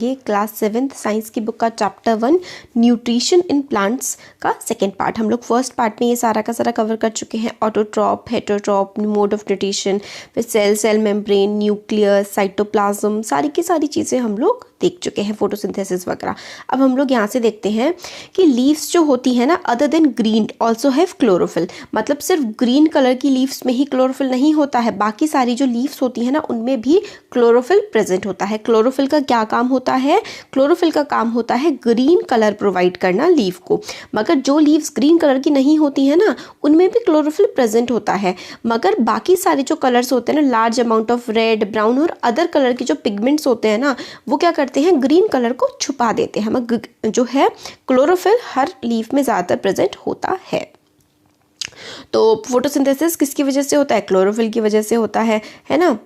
ये class 7th science की book का चैप्टर 1 न्यूट्रिशन इन प्लांट्स का सेकेंड पार्ट। हम लोग फर्स्ट पार्ट में ये सारा का सारा कवर कर चुके हैं। ऑटोट्रॉप, हेटरोट्रॉप, मोड ऑफ न्यूट्रिशन, फिर सेल मेम्ब्रेन, न्यूक्लियस, साइटोप्लाज्म, सारी की सारी चीज़ें हम लोग देख चुके हैं, फोटोसिंथेसिस वगैरह। अब हम लोग यहाँ से देखते हैं कि लीव्स जो होती है ना, other than green also have chlorophyll. मतलब सिर्फ ग्रीन कलर की लीव्स में ही क्लोरोफिल नहीं होता है, बाकी सारी जो लीव्स होती है ना उनमें भी क्लोरोफिल प्रेजेंट होता है। क्लोरोफिल का क्या काम होता है? क्लोरोफिल का काम होता है ग्रीन कलर प्रोवाइड करना लीव को। मगर जो लीव्स ग्रीन कलर की नहीं होती है ना, उनमें भी क्लोरोफिल प्रेजेंट होता है। मगर बाकी सारे जो कलर्स होते हैं ना, large amount of red, brown और अदर कलर के जो पिगमेंट्स होते हैं ना, वो क्या करते हैं? ग्रीन कलर को छुपा देते हैं। मगर जो है क्लोरोफिल हर लीफ में ज़्यादातर प्रेजेंट होता है। तो फोटोसिंथेसिस किसकी वजह से होता है? क्लोरोफिल की वजह से होता है ना।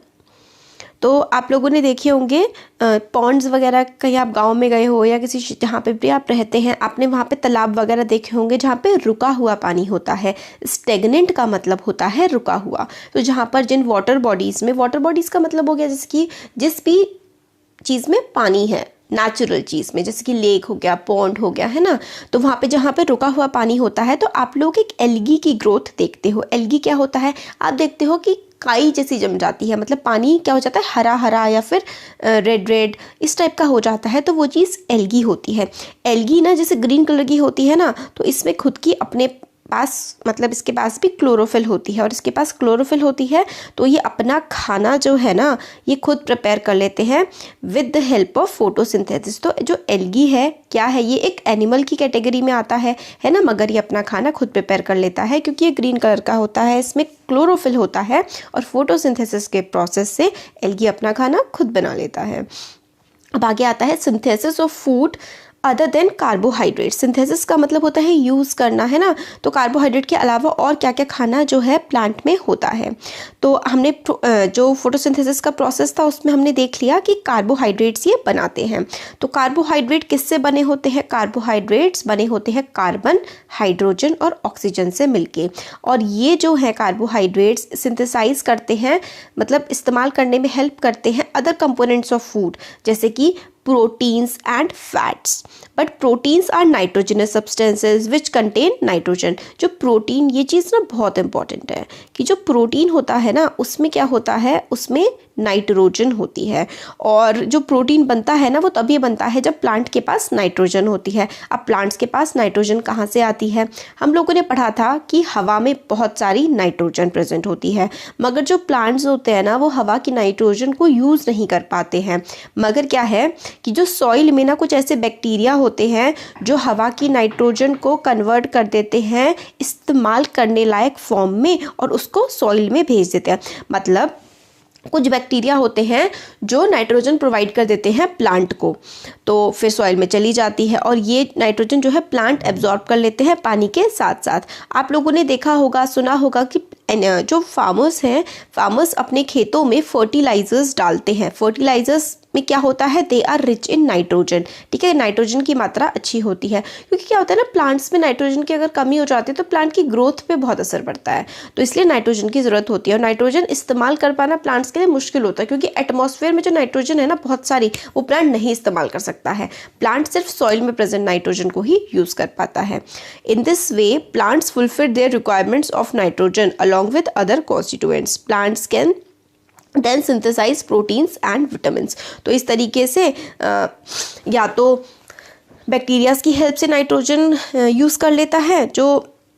तो आप लोगों ने देखे होंगे पॉन्ड्स वगैरह, कहीं आप गांव में गए हो या किसी जहाँ पे भी आप रहते हैं, आपने वहाँ पे तालाब वगैरह देखे होंगे जहाँ पे रुका हुआ पानी होता है। स्टेगनेंट का मतलब होता है रुका हुआ। तो जहाँ पर जिन वाटर बॉडीज़ में, वाटर बॉडीज़ का मतलब हो गया जैसे कि जिस भी चीज़ में पानी है, नेचुरल चीज़ में, जैसे कि लेक हो गया, पॉन्ड हो गया, है ना। तो वहाँ पे जहाँ पे रुका हुआ पानी होता है, तो आप लोग एक एल्गी की ग्रोथ देखते हो। एल्गी क्या होता है? आप देखते हो कि काई जैसी जम जाती है, मतलब पानी क्या हो जाता है? हरा हरा या फिर रेड रेड इस टाइप का हो जाता है, तो वो चीज़ एल्गी होती है। एल्गी ना जैसे ग्रीन कलर की होती है ना, तो इसमें खुद की अपने पास, मतलब इसके पास भी क्लोरोफिल होती है, और इसके पास क्लोरोफिल होती है तो ये अपना खाना जो है ना, ये खुद प्रिपेयर कर लेते हैं with the help of photosynthesis. तो जो एल्गी है क्या है? ये एक एनिमल की कैटेगरी में आता है ना, मगर ये अपना खाना खुद प्रिपेयर कर लेता है क्योंकि ये ग्रीन कलर का होता है, इसमें क्लोरोफिल होता है, और फोटोसिंथेसिस के प्रोसेस से एल्गी अपना खाना खुद बना लेता है। अब आगे आता है synthesis of food other than carbohydrate. Synthesis का मतलब होता है यूज़ करना, है ना। तो कार्बोहाइड्रेट के अलावा और क्या क्या खाना जो है प्लांट में होता है। तो हमने जो फोटोसिंथेसिस का प्रोसेस था उसमें हमने देख लिया कि कार्बोहाइड्रेट्स ये बनाते हैं। तो कार्बोहाइड्रेट किससे बने होते हैं? कार्बोहाइड्रेट्स बने होते हैं कार्बन, हाइड्रोजन और ऑक्सीजन से मिलके। और ये जो है कार्बोहाइड्रेट्स सिंथेसाइज करते हैं, मतलब इस्तेमाल करने में हेल्प करते हैं अदर कंपोनेंट्स ऑफ फूड, जैसे कि proteins and fats. But proteins are nitrogenous substances which contain nitrogen. जो प्रोटीन, ये चीज़ ना बहुत इंपॉर्टेंट है कि जो प्रोटीन होता है ना उसमें क्या होता है? उसमें नाइट्रोजन होती है। और जो प्रोटीन बनता है ना वो तभी बनता है जब प्लांट के पास नाइट्रोजन होती है। अब प्लांट्स के पास नाइट्रोजन कहाँ से आती है? हम लोगों ने पढ़ा था कि हवा में बहुत सारी नाइट्रोजन प्रेजेंट होती है, मगर जो प्लांट्स होते हैं ना वो हवा की नाइट्रोजन को यूज़ नहीं कर पाते हैं। मगर क्या है कि जो सॉइल में ना कुछ ऐसे बैक्टीरिया होते हैं जो हवा की नाइट्रोजन को कन्वर्ट कर देते हैं इस्तेमाल करने लायक फॉर्म में, और उसको सॉइल में भेज देते हैं। मतलब कुछ बैक्टीरिया होते हैं जो नाइट्रोजन प्रोवाइड कर देते हैं प्लांट को, तो फिर सॉइल में चली जाती है, और ये नाइट्रोजन जो है प्लांट एब्जॉर्ब कर लेते हैं पानी के साथ साथ। आप लोगों ने देखा होगा, सुना होगा कि जो फार्मर्स हैं, फार्मर्स अपने खेतों में फर्टिलाइजर्स डालते हैं। फर्टिलाइजर्स में क्या होता है? They are rich in nitrogen. ठीक है, नाइट्रोजन की मात्रा अच्छी होती है, क्योंकि क्या होता है ना, प्लांट्स में नाइट्रोजन की अगर कमी हो जाती है तो प्लांट की ग्रोथ पे बहुत असर पड़ता है, तो इसलिए नाइट्रोजन की ज़रूरत होती है। और नाइट्रोजन इस्तेमाल कर पाना प्लांट्स के लिए मुश्किल होता है, क्योंकि एटमॉस्फेयर में जो नाइट्रोजन है ना बहुत सारी, वो प्लांट नहीं इस्तेमाल कर सकता है। प्लांट सिर्फ सॉइल में प्रेजेंट नाइट्रोजन को ही यूज़ कर पाता है। In this way plants fulfil their requirements of nitrogen along with other constituents. Plants can then synthesise proteins and vitamins. तो इस तरीके से या तो बैक्टीरियाज की हेल्प से नाइट्रोजन यूज़ कर लेता है जो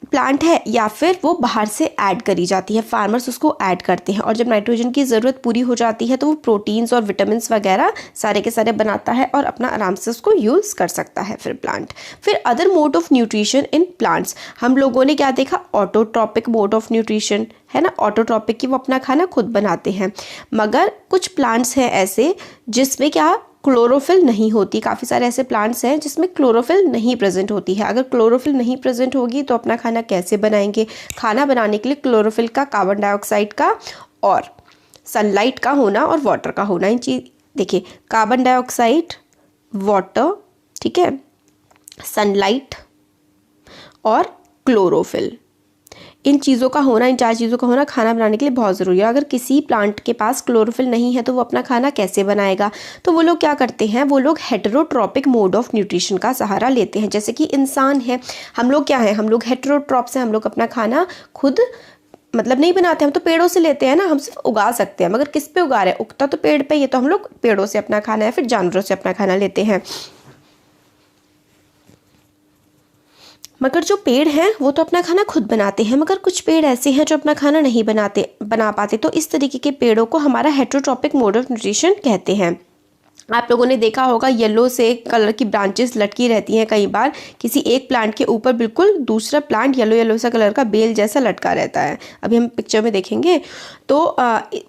प्लांट है, या फिर वो बाहर से ऐड करी जाती है, फार्मर्स उसको ऐड करते हैं, और जब नाइट्रोजन की ज़रूरत पूरी हो जाती है तो वो प्रोटीन्स और विटामिन्स वगैरह सारे के सारे बनाता है और अपना आराम से उसको यूज़ कर सकता है फिर प्लांट। फिर other mode of nutrition in plants, हम लोगों ने क्या देखा? ऑटोट्रॉपिक मोड ऑफ न्यूट्रिशन, है ना। ऑटोट्रॉपिक की वो अपना खाना खुद बनाते हैं, मगर कुछ प्लांट्स हैं ऐसे जिसमें क्या क्लोरोफिल नहीं होती। काफ़ी सारे ऐसे प्लांट्स हैं जिसमें क्लोरोफिल नहीं प्रेजेंट होती है। अगर क्लोरोफिल नहीं प्रेजेंट होगी तो अपना खाना कैसे बनाएंगे? खाना बनाने के लिए क्लोरोफिल का, कार्बन डाइऑक्साइड का और सनलाइट का होना और वाटर का होना, इन चीज़ देखिए, कार्बन डाइऑक्साइड, वाटर, ठीक है, सनलाइट और क्लोरोफिल, इन चीज़ों का होना, इन 4 चीज़ों का होना खाना बनाने के लिए बहुत ज़रूरी है। अगर किसी प्लांट के पास क्लोरोफिल नहीं है तो वो अपना खाना कैसे बनाएगा? तो वो लोग क्या करते हैं, वो लोग हेटेरोट्रॉपिक मोड ऑफ न्यूट्रिशन का सहारा लेते हैं। जैसे कि इंसान है, हम लोग क्या है, हम लोग हेटेरोट्रॉप से हम लोग अपना खाना खुद मतलब नहीं बनाते, हम तो पेड़ों से लेते हैं ना, हम सिर्फ उगा सकते हैं, मगर किस पे उगा रहे हैं? उगता तो पेड़ पे, ये तो हम लोग पेड़ों से अपना खाना या फिर जानवरों से अपना खाना लेते हैं। मगर जो पेड़ हैं वो तो अपना खाना खुद बनाते हैं, मगर कुछ पेड़ ऐसे हैं जो अपना खाना नहीं बना पाते। तो इस तरीके के पेड़ों को हमारा हेटेरोट्रॉपिक मोड ऑफ न्यूट्रिशन कहते हैं। आप लोगों ने देखा होगा येलो से कलर की ब्रांचेस लटकी रहती हैं कई बार, किसी एक प्लांट के ऊपर बिल्कुल दूसरा प्लांट येलो येलो सा कलर का बेल जैसा लटका रहता है। अभी हम पिक्चर में देखेंगे तो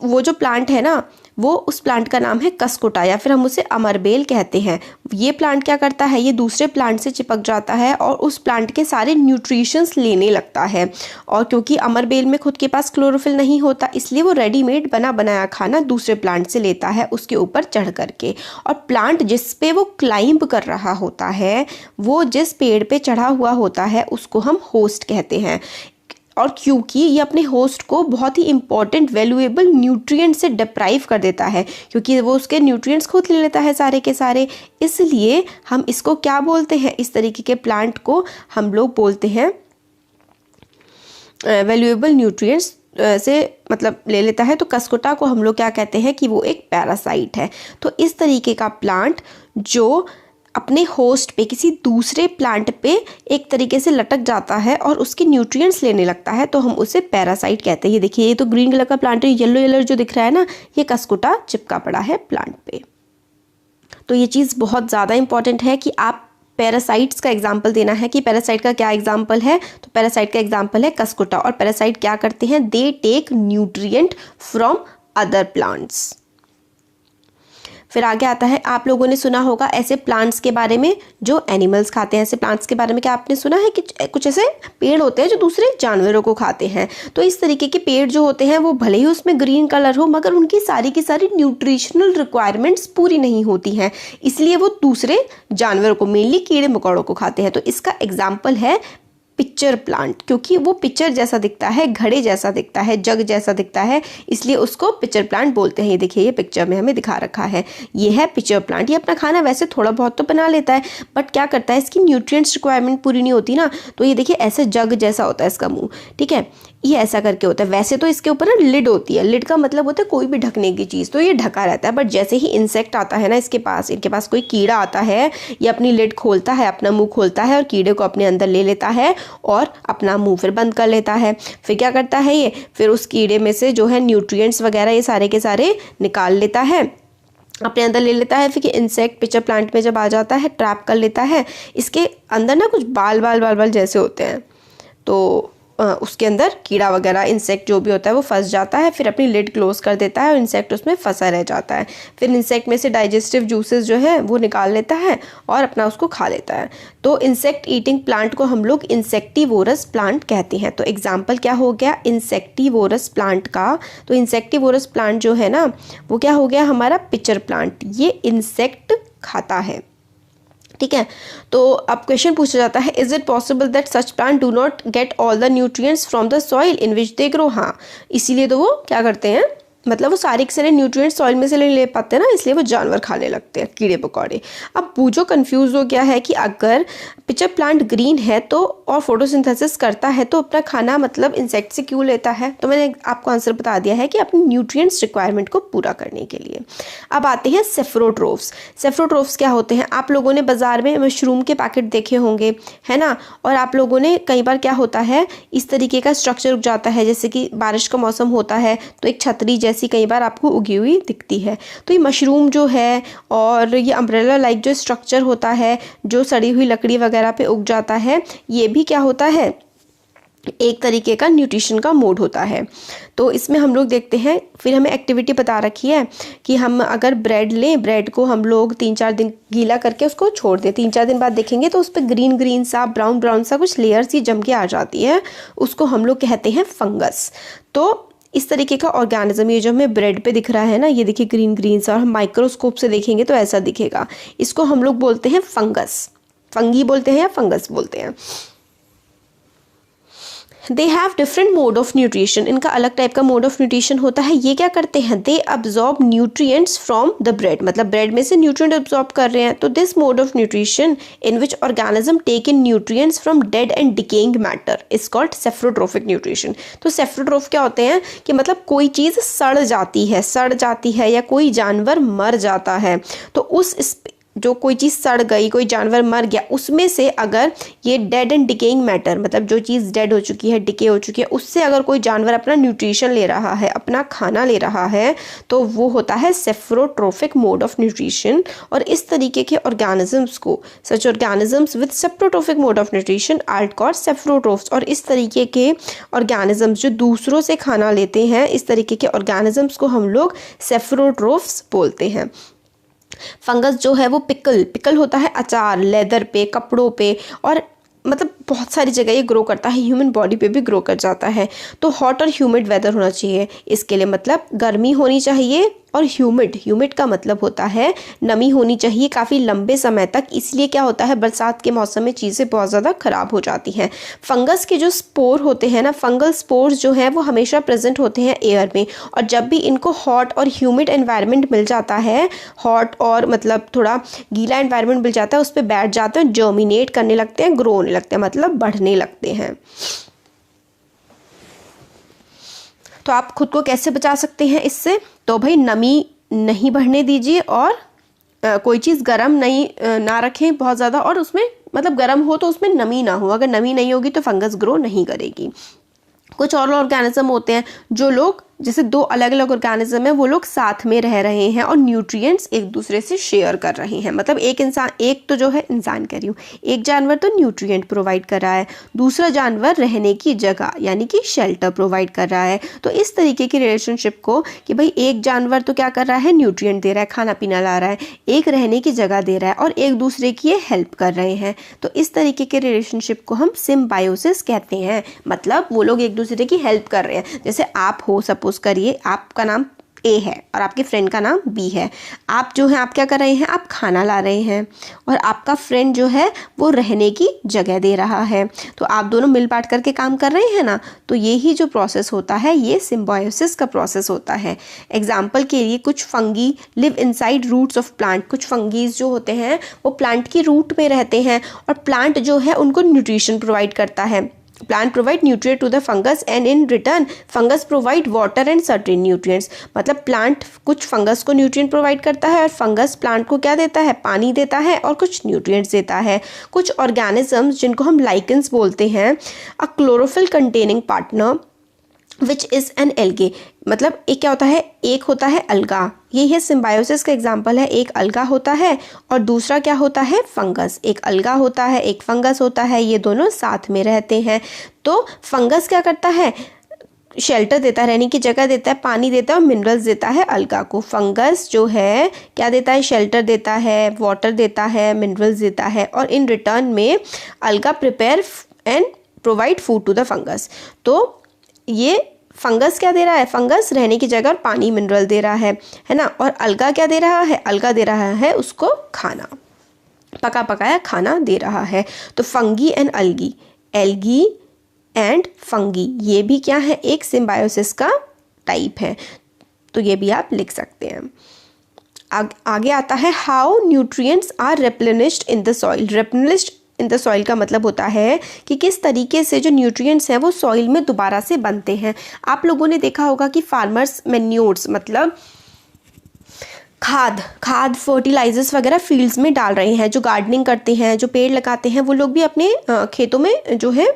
वो जो प्लांट है ना, वो उस प्लांट का नाम है कसकुटा या फिर हम उसे अमरबेल कहते हैं। ये प्लांट क्या करता है, ये दूसरे प्लांट से चिपक जाता है और उस प्लांट के सारे न्यूट्रिशंस लेने लगता है। और क्योंकि अमरबेल में खुद के पास क्लोरोफिल नहीं होता, इसलिए वो रेडीमेड बना बनाया खाना दूसरे प्लांट से लेता है उसके ऊपर चढ़ करके। और प्लांट जिस पे वो क्लाइंब कर रहा होता है, वो जिस पेड़ पे चढ़ा हुआ होता है, उसको हम होस्ट कहते हैं। और क्योंकि ये अपने होस्ट को बहुत ही इंपॉर्टेंट वैल्यूएबल न्यूट्रिएंट से डिप्राइव कर देता है, क्योंकि वो उसके न्यूट्रिएंट्स खुद ले लेता है सारे के सारे, इसलिए हम इसको क्या बोलते हैं, इस तरीके के प्लांट को हम लोग बोलते हैं वैल्यूएबल न्यूट्रिएंट्स से मतलब ले लेता है। तो कसकुटा को हम लोग क्या कहते हैं कि वो एक पैरासाइट है। तो इस तरीके का प्लांट जो अपने होस्ट पे किसी दूसरे प्लांट पे एक तरीके से लटक जाता है और उसके न्यूट्रिएंट्स लेने लगता है, तो हम उसे पैरासाइट कहते हैं। ये देखिए, ये तो ग्रीन कलर का प्लांट है, येलो येलो जो दिख रहा है ना, ये कसकुटा चिपका पड़ा है प्लांट पे। तो ये चीज़ बहुत ज़्यादा इंपॉर्टेंट है कि आप पैरासाइट्स का एग्जाम्पल देना है कि पैरासाइट का क्या एग्जाम्पल है। तो पैरासाइट का एग्जाम्पल है कसकुटा। और पैरासाइट क्या करते हैं, they take nutrient from other plants. फिर आगे आता है, आप लोगों ने सुना होगा ऐसे प्लांट्स के बारे में जो एनिमल्स खाते हैं। ऐसे प्लांट्स के बारे में क्या आपने सुना है कि कुछ ऐसे पेड़ होते हैं जो दूसरे जानवरों को खाते हैं। तो इस तरीके के पेड़ जो होते हैं वो भले ही उसमें ग्रीन कलर हो, मगर उनकी सारी की सारी न्यूट्रिशनल रिक्वायरमेंट्स पूरी नहीं होती हैं, इसलिए वो दूसरे जानवरों को, मेनली कीड़े मकोड़ों को खाते हैं। तो इसका एग्जाम्पल है पिक्चर प्लांट, क्योंकि वो पिक्चर जैसा दिखता है, घड़े जैसा दिखता है, जग जैसा दिखता है, इसलिए उसको पिक्चर प्लांट बोलते हैं। ये देखिए, ये पिक्चर में हमें दिखा रखा है, ये है पिक्चर प्लांट। ये अपना खाना वैसे थोड़ा बहुत तो बना लेता है, बट क्या करता है, इसकी न्यूट्रिएंट्स रिक्वायरमेंट पूरी नहीं होती ना। तो ये देखिए, ऐसे जग जैसा होता है इसका मुंह, ठीक है, ये ऐसा करके होता है। वैसे तो इसके ऊपर ना लिड होती है, लिड का मतलब होता है कोई भी ढकने की चीज़, तो ये ढका रहता है। बट जैसे ही इंसेक्ट आता है ना इसके पास, इनके पास कोई कीड़ा आता है, ये अपनी लिड खोलता है, अपना मुंह खोलता है और कीड़े को अपने अंदर ले लेता है और अपना मुंह फिर बंद कर लेता है। फिर क्या करता है ये, फिर उस कीड़े में से जो है न्यूट्रिएंट्स वगैरह ये सारे के सारे निकाल लेता है, अपने अंदर ले लेता है। फिर इंसेक्ट पिक्चर प्लांट में जब आ जाता है, ट्रैप कर लेता है। इसके अंदर ना कुछ बाल बाल बाल बाल जैसे होते हैं, तो उसके अंदर कीड़ा वगैरह इंसेक्ट जो भी होता है वो फंस जाता है। फिर अपनी लिड क्लोज कर देता है और इंसेक्ट उसमें फंसा रह जाता है। फिर इंसेक्ट में से डाइजेस्टिव जूसेस जो है वो निकाल लेता है और अपना उसको खा लेता है। तो इंसेक्ट ईटिंग प्लांट को हम लोग इंसेक्टिवोरस प्लांट कहते हैं। तो एग्जाम्पल क्या हो गया इंसेक्टिवोरस प्लांट का। तो इंसेक्टिवोरस प्लांट जो है ना, वो क्या हो गया हमारा पिक्चर प्लांट, ये इंसेक्ट खाता है, ठीक है। तो अब क्वेश्चन पूछा जाता है, is it possible that such plant do not get all the nutrients from the soil in which they grow. हाँ, इसीलिए तो वो क्या करते हैं, मतलब वो सारे के सारे न्यूट्रिएंट्स सॉइल में से नहीं ले पाते हैं ना, इसलिए वो जानवर खाने लगते हैं, कीड़े पकौड़े। अब बूझो कंफ्यूज हो गया है कि अगर पिक्चर प्लांट ग्रीन है तो और फोटोसिंथेसिस करता है तो अपना खाना मतलब इंसेक्ट से क्यों लेता है। तो मैंने आपको आंसर बता दिया है कि अपनी न्यूट्रिएंट्स रिक्वायरमेंट को पूरा करने के लिए। अब आते हैं सेफ्रोट्रोफ्स। सेफ्रोट्रोफ्स क्या होते हैं, आप लोगों ने बाजार में मशरूम के पैकेट देखे होंगे, है ना। और आप लोगों ने कई बार क्या होता है, इस तरीके का स्ट्रक्चर उग जाता है, जैसे कि बारिश का मौसम होता है तो एक छतरी जैसी कई बार आपको उगी हुई दिखती है। तो ये मशरूम जो है और ये अम्ब्रेला लाइक जो स्ट्रक्चर होता है जो सड़ी हुई लकड़ी वगैरह पे उग जाता है, ये भी क्या होता है, एक तरीके का न्यूट्रिशन का मोड होता है। तो इसमें हम लोग देखते हैं, फिर हमें एक्टिविटी बता रखी है कि हम अगर ब्रेड लें, ब्रेड को हम लोग 3-4 दिन गीला करके उसको छोड़ दें। 3-4 दिन बाद देखेंगे तो उस पर ग्रीन ग्रीन सा, ब्राउन ब्राउन सा कुछ लेयर सी जम के आ जाती है, उसको हम लोग कहते हैं फंगस। तो इस तरीके का ऑर्गेनिज्म ये जो हमें ब्रेड पे दिख रहा है ना, ये देखिए ग्रीन ग्रीन सा, और हम माइक्रोस्कोप से देखेंगे तो ऐसा दिखेगा। इसको हम लोग बोलते हैं फंगस, फंगी बोलते हैं या फंगस बोलते हैं, they have different mode of nutrition, इनका अलग टाइप का मोड ऑफ न्यूट्रिशन होता है। ये क्या करते हैं, they absorb nutrients from the bread, मतलब ब्रेड में से न्यूट्रिएंट अब्जॉर्ब कर रहे हैं। तो this mode of nutrition in which organism take in nutrients from dead and decaying matter is called saprotrophic nutrition. तो सेफ्रोट्रोफ क्या होते हैं कि मतलब कोई चीज़ सड़ जाती है या कोई जानवर मर जाता है, तो उस जो कोई चीज़ सड़ गई, कोई जानवर मर गया, उसमें से अगर ये डेड एंड डिकेइंग मैटर, मतलब जो चीज़ डेड हो चुकी है, डिके हो चुकी है, उससे अगर कोई जानवर अपना न्यूट्रिशन ले रहा है, अपना खाना ले रहा है, तो वो होता है सेफ्रोट्रोफिक मोड ऑफ न्यूट्रिशन। और इस तरीके के ऑर्गेनिजम्स को, such organisms with saprotrophic mode of nutrition are called saprotrophs. और इस तरीके के ऑर्गेनिजम्स जो दूसरों से खाना लेते हैं, इस तरीके के ऑर्गेनिजम्स को हम लोग सेफ्रोट्रोफ्स बोलते हैं। फंगस जो है वो पिकल होता है अचार, लेदर पे, कपड़ों पे, और मतलब बहुत सारी जगह ये ग्रो करता है, ह्यूमन बॉडी पे भी ग्रो कर जाता है। तो हॉट और ह्यूमिड वेदर होना चाहिए इसके लिए, मतलब गर्मी होनी चाहिए, और ह्यूमिड का मतलब होता है नमी होनी चाहिए काफ़ी लंबे समय तक। इसलिए क्या होता है, बरसात के मौसम में चीज़ें बहुत ज़्यादा ख़राब हो जाती हैं। फंगस के जो स्पोर होते हैं ना, फंगल स्पोर्स जो हैं वो हमेशा प्रेजेंट होते हैं एयर में, और जब भी इनको हॉट और ह्यूमिड एनवायरनमेंट मिल जाता है, हॉट और मतलब थोड़ा गीला एनवायरनमेंट मिल जाता है, उस पर बैठ जाते हैं, जर्मिनेट करने लगते हैं, ग्रो होने लगते हैं, मतलब बढ़ने लगते हैं। तो आप खुद को कैसे बचा सकते हैं इससे, तो भाई नमी नहीं बढ़ने दीजिए, और कोई चीज़ गर्म नहीं ना रखें बहुत ज़्यादा, और उसमें मतलब गर्म हो तो उसमें नमी ना हो, अगर नमी नहीं होगी तो फंगस ग्रो नहीं करेगी। कुछ और ऑर्गेनिज्म होते हैं जो लोग, जैसे दो अलग अलग ऑर्गेनिज्म है, वो लोग साथ में रह रहे हैं और न्यूट्रिएंट्स एक दूसरे से शेयर कर रहे हैं। मतलब एक तो जो है इंसान कह रही हूँ, एक जानवर तो न्यूट्रिएंट प्रोवाइड कर रहा है, दूसरा जानवर रहने की जगह यानी कि शेल्टर प्रोवाइड कर रहा है। तो इस तरीके की रिलेशनशिप को कि भाई एक जानवर तो क्या कर रहा है, न्यूट्रिएंट दे रहा है, खाना पीना ला रहा है, एक रहने की जगह दे रहा है, और एक दूसरे की ये हेल्प कर रहे हैं। तो इस तरीके के रिलेशनशिप को हम सिम्बायोसिस कहते हैं। मतलब वो लोग एक दूसरे की हेल्प कर रहे हैं। जैसे आप हो, सपोज करिए आपका नाम ए है और आपके फ्रेंड का नाम बी है। आप जो है, आप क्या कर रहे हैं, आप खाना ला रहे हैं, और आपका फ्रेंड जो है वो रहने की जगह दे रहा है। तो आप दोनों मिल बांट करके काम कर रहे हैं ना। तो यही जो प्रोसेस होता है, ये सिम्बायोसिस का प्रोसेस होता है। एग्जाम्पल के लिए, कुछ fungi live inside roots of plant. कुछ फंगीज जो होते हैं वो प्लांट की रूट में रहते हैं, और प्लांट जो है उनको न्यूट्रिशन प्रोवाइड करता है। Plant provide nutrient to the fungus and in return fungus provide water and certain nutrients। मतलब प्लांट कुछ फंगस को न्यूट्रिएंट प्रोवाइड करता है, और फंगस प्लांट को क्या देता है, पानी देता है और कुछ न्यूट्रिएंट्स देता है। कुछ ऑर्गेनिजम्स जिनको हम लाइकेंस बोलते हैं, अ chlorophyll containing partner which is an algae. मतलब एक क्या होता है, एक होता है अलगा, यही है सिम्बायोसिस का एग्जाम्पल है। एक अलगा होता है और दूसरा क्या होता है, फंगस। एक अलगा होता है, एक फंगस होता है, ये दोनों साथ में रहते हैं। तो फंगस क्या करता है, शेल्टर देता है, रहने की जगह देता है, पानी देता है और मिनरल्स देता है अलगा को। फंगस जो है क्या देता है, शेल्टर देता है, वाटर देता है, मिनरल्स देता है, और इन रिटर्न में alga prepare and provide food to the fungus. तो ये फंगस क्या दे रहा है, फंगस रहने की जगह पानी मिनरल दे रहा है ना। और अलगा क्या दे रहा है, अलगा दे रहा है उसको खाना, पका पकाया खाना दे रहा है। तो fungi and algae, algae and fungi, ये भी क्या है, एक सिम्बायोसिस का टाइप है। तो ये भी आप लिख सकते हैं। आगे आता है how nutrients are replenished in the soil. Replenished in the soil का मतलब होता है कि किस तरीके से जो न्यूट्रिएंट्स हैं वो सॉइल में दोबारा से बनते हैं। आप लोगों ने देखा होगा कि फार्मर्स मैन्योर्स, मतलब खाद फर्टिलाइजर्स वगैरह फील्ड्स में डाल रहे हैं। जो गार्डनिंग करते हैं, जो पेड़ लगाते हैं, वो लोग भी अपने खेतों में जो है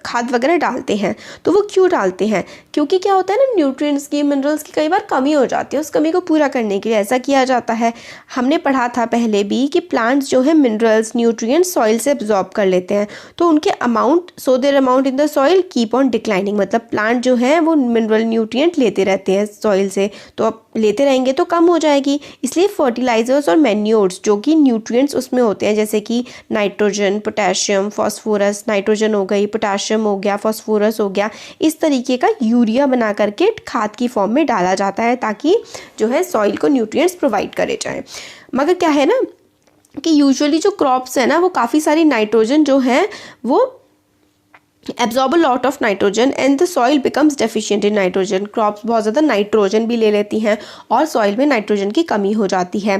खाद वगैरह डालते हैं। तो वो क्यों डालते हैं, क्योंकि क्या होता है ना, न्यूट्रिएंट्स की, मिनरल्स की कई बार कमी हो जाती है। उस कमी को पूरा करने के लिए ऐसा किया जाता है। हमने पढ़ा था पहले भी कि प्लांट्स जो है मिनरल्स, न्यूट्रिएंट्स सॉइल से एब्जॉर्ब कर लेते हैं, तो उनके amount, so their amount in the soil keep on declining. मतलब प्लांट जो है वो मिनरल न्यूट्रिएंट लेते रहते हैं सॉइल से, तो अब लेते रहेंगे तो कम हो जाएगी। इसलिए फर्टिलाइजर्स और मैन्योर्स जो कि न्यूट्रिएंट्स उसमें होते हैं, जैसे कि नाइट्रोजन, पोटेशियम, फॉस्फोरस, नाइट्रोजन हो गई, पोटेशियम हो गया, फॉस्फोरस हो गया, इस तरीके का यूरिया बना करके खाद की फॉर्म में डाला जाता है, ताकि जो है सॉइल को न्यूट्रिएंट्स प्रोवाइड करे जाएं। मगर क्या है ना कि यूजुअली जो क्रॉप्स है ना, वो काफ़ी सारी नाइट्रोजन जो है वो absorb a lot of nitrogen and the soil becomes deficient in nitrogen. Crops बहुत ज़्यादा नाइट्रोजन भी ले लेती हैं और सॉइल में नाइट्रोजन की कमी हो जाती है।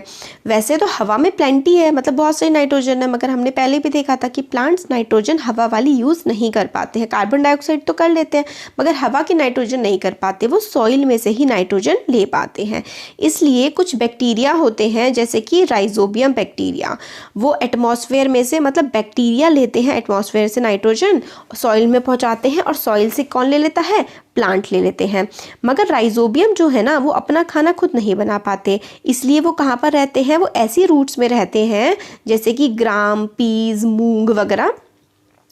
वैसे तो हवा में प्लेंटी है, मतलब बहुत सारी नाइट्रोजन है, मगर हमने पहले भी देखा था कि प्लांट्स नाइट्रोजन हवा वाली यूज़ नहीं कर पाते हैं। कार्बन डाइऑक्साइड तो कर लेते हैं मगर हवा की नाइट्रोजन नहीं कर पाते, वो सॉइल में से ही नाइट्रोजन ले पाते हैं। इसलिए कुछ बैक्टीरिया होते हैं जैसे कि राइजोबियम बैक्टीरिया, वो एटमॉस्फेयर में से, मतलब बैक्टीरिया लेते हैं एटमॉस्फेयर से नाइट्रोजन, सॉइल में पहुंचाते हैं और सॉइल से कौन ले लेता है, प्लांट ले लेते हैं। मगर राइजोबियम जो है ना वो अपना खाना खुद नहीं बना पाते, इसलिए वो कहाँ पर रहते हैं, वो ऐसी रूट्स में रहते हैं जैसे कि ग्राम, पीज, मूंग वगैरह,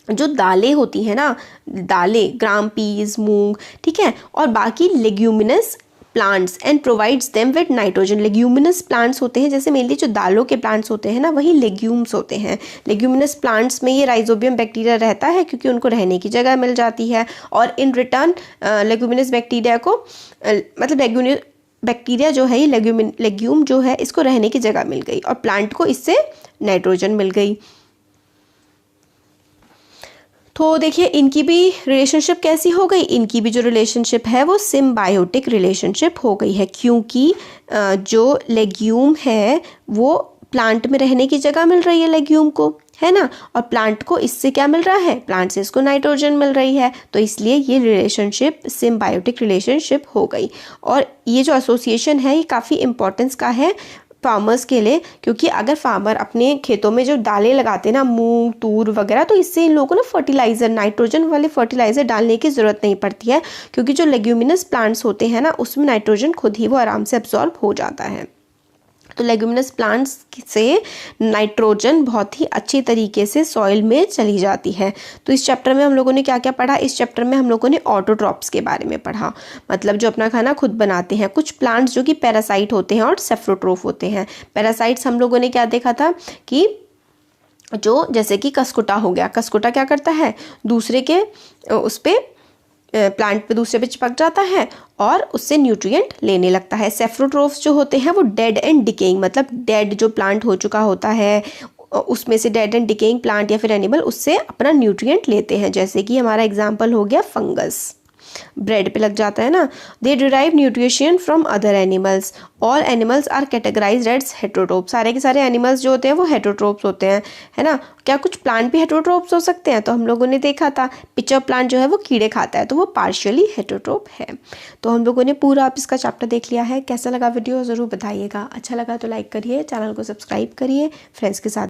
जो दालें होती हैं ना, दालें, ग्राम, पीज, मूंग, ठीक है, और बाकी leguminous plants and provides them with nitrogen. Leguminous plants होते हैं, जैसे मेनली जो दालों के प्लांट्स होते हैं ना वही लेग्यूम्स होते हैं। लेग्यूमिनस प्लांट्स में ये राइजोबियम बैक्टीरिया रहता है क्योंकि उनको रहने की जगह मिल जाती है, और इन रिटर्न लेग्यूमिनस बैक्टीरिया को मतलब बैक्टीरिया जो है ये लेग्यूम जो है इसको रहने की जगह मिल गई और प्लांट को इससे नाइट्रोजन मिल गई। तो देखिए इनकी भी रिलेशनशिप कैसी हो गई, इनकी भी जो रिलेशनशिप है वो सिम्बायोटिक रिलेशनशिप हो गई है, क्योंकि जो लेग्यूम है वो प्लांट में रहने की जगह मिल रही है लेग्यूम को, है ना, और प्लांट को इससे क्या मिल रहा है, प्लांट से इसको नाइट्रोजन मिल रही है, तो इसलिए ये रिलेशनशिप सिम्बायोटिक रिलेशनशिप हो गई। और ये जो एसोसिएशन है ये काफ़ी इंपॉर्टेंस का है फार्मर्स के लिए, क्योंकि अगर फार्मर अपने खेतों में जो दालें लगाते हैं ना, मूंग, तूर वगैरह, तो इससे इन लोगों को ना फर्टिलाइज़र, नाइट्रोजन वाले फर्टिलाइज़र डालने की ज़रूरत नहीं पड़ती है, क्योंकि जो लेग्यूमिनस प्लांट्स होते हैं ना उसमें नाइट्रोजन खुद ही वो आराम से एब्जॉर्ब हो जाता है। तो लेग्यूमिनस प्लांट्स से नाइट्रोजन बहुत ही अच्छी तरीके से सॉइल में चली जाती है। तो इस चैप्टर में हम लोगों ने क्या क्या पढ़ा, इस चैप्टर में हम लोगों ने ऑटोट्रॉप्स के बारे में पढ़ा, मतलब जो अपना खाना खुद बनाते हैं। कुछ प्लांट्स जो कि पैरासाइट होते हैं और सेफ्रोट्रोफ होते हैं। पैरासाइट्स हम लोगों ने क्या देखा था कि जो जैसे कि कसकुटा हो गया, कसकुटा क्या करता है, दूसरे के उस पर प्लांट पे दूसरे पे चिपक जाता है और उससे न्यूट्रिएंट लेने लगता है। सेफ्रोट्रोफ्स जो होते हैं वो डेड एंड डिकेइंग, मतलब डेड जो प्लांट हो चुका होता है उसमें से डेड एंड डिकेइंग प्लांट या फिर एनिमल उससे अपना न्यूट्रिएंट लेते हैं, जैसे कि हमारा एग्जांपल हो गया फंगस, ब्रेड पे लग जाता है ना। They derive nutrition from other animals. All animals are categorized as heterotroph. सारे के सारे एनिमल्स जो होते हैं वो हेटरोट्रोप्स होते हैं, है ना। क्या कुछ प्लांट भी हेटरोट्रोप्स हो सकते हैं, तो हम लोगों ने देखा था पिचर प्लांट जो है वो कीड़े खाता है, तो वो पार्शियली हेटरोट्रोप है। तो हम लोगों ने पूरा आप इसका चैप्टर देख लिया है। कैसा लगा वीडियो ज़रूर बताइएगा, अच्छा लगा तो लाइक करिए, चैनल को सब्सक्राइब करिए, फ्रेंड्स के साथ